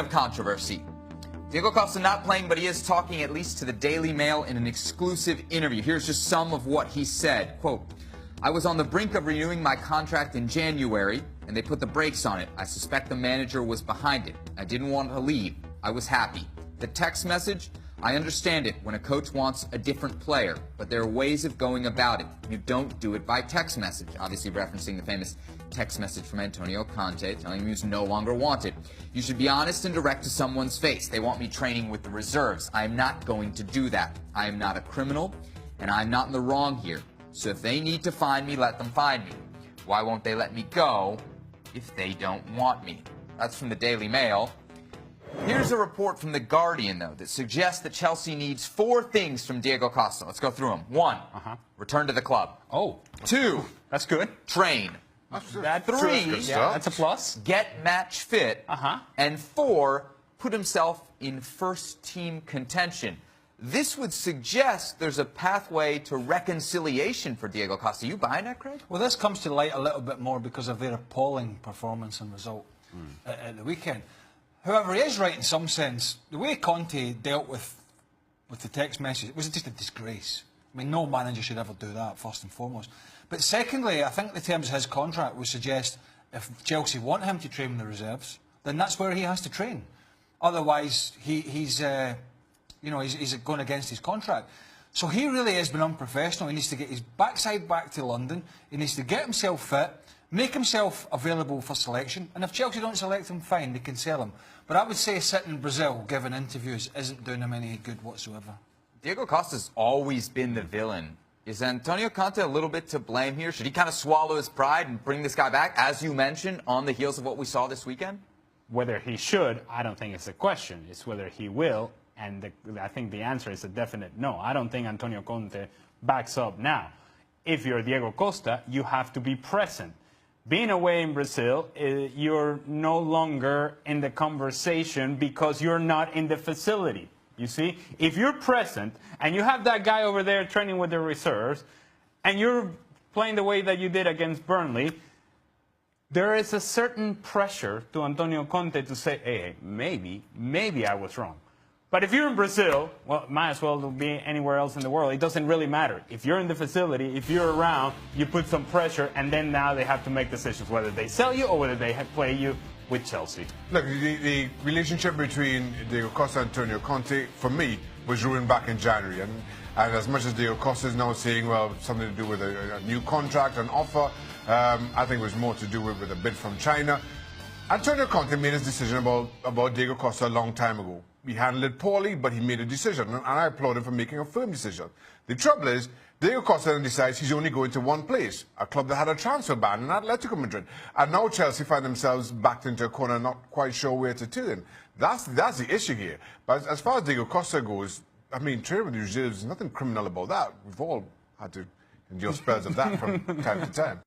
Of controversy. Diego Costa not playing, but he is talking at least to the Daily Mail in an exclusive interview. Here's just some of what he said. Quote, "I was on the brink of renewing my contract in January, and they put the brakes on it. I suspect the manager was behind it. I didn't want to leave. I was happy. The text message, I understand it when a coach wants a different player, but there are ways of going about it. You don't do it by text message." Obviously referencing the famous text message from Antonio Conte telling him he was no longer wanted. "You should be honest and direct to someone's face. They want me training with the reserves. I am not going to do that. I am not a criminal, and I'm not in the wrong here. So if they need to find me, let them find me. Why won't they let me go if they don't want me?" That's from the Daily Mail. Here's a report from The Guardian, though, that suggests that Chelsea needs 4 things from Diego Costa. Let's go through them. 1, return to the club. 2, that's good. Train. 3, that's a plus. Get match fit. And 4, put himself in first-team contention. This would suggest there's a pathway to reconciliation for Diego Costa. You buying that, Craig? Well, this comes to light a little bit more because of their appalling performance and result at the weekend. However, he is right in some sense. The way Conte dealt with the text message, it was just a disgrace. I mean, no manager should ever do that, first and foremost. But secondly, I think the terms of his contract would suggest if Chelsea want him to train in the reserves, then that's where he has to train. Otherwise, he's going against his contract. So he really has been unprofessional. He needs to get his backside back to London. He needs to get himself fit, make himself available for selection, and if Chelsea don't select him, fine, they can sell him. But I would say sitting in Brazil, giving interviews, isn't doing him any good whatsoever. Diego Costa's always been the villain. Is Antonio Conte a little bit to blame here? Should he kind of swallow his pride and bring this guy back, as you mentioned, on the heels of what we saw this weekend? Whether he should, I don't think it's a question. It's whether he will, and I think the answer is a definite no. I don't think Antonio Conte backs up now. If you're Diego Costa, you have to be present. Being away in Brazil, you're no longer in the conversation because you're not in the facility. You see, if you're present and you have that guy over there training with the reserves and you're playing the way that you did against Burnley, there is a certain pressure to Antonio Conte to say, hey, maybe I was wrong. But if you're in Brazil, well, might as well be anywhere else in the world. It doesn't really matter. If you're in the facility, if you're around, you put some pressure, and then now they have to make decisions, whether they sell you or whether they play you with Chelsea. Look, the relationship between Diego Costa and Antonio Conte, for me, was ruined back in January. And as much as Diego Costa is now saying, well, something to do with a new contract, an offer, I think it was more to do with a bid from China. Antonio Conte made his decision about Diego Costa a long time ago. He handled it poorly, but he made a decision, and I applaud him for making a firm decision. The trouble is, Diego Costa then decides he's only going to one place, a club that had a transfer ban in Atletico Madrid. And now Chelsea find themselves backed into a corner, not quite sure where to turn. That's the issue here. But as far as Diego Costa goes, I mean, training with the reserves, there's nothing criminal about that. We've all had to endure spells of that from time to time.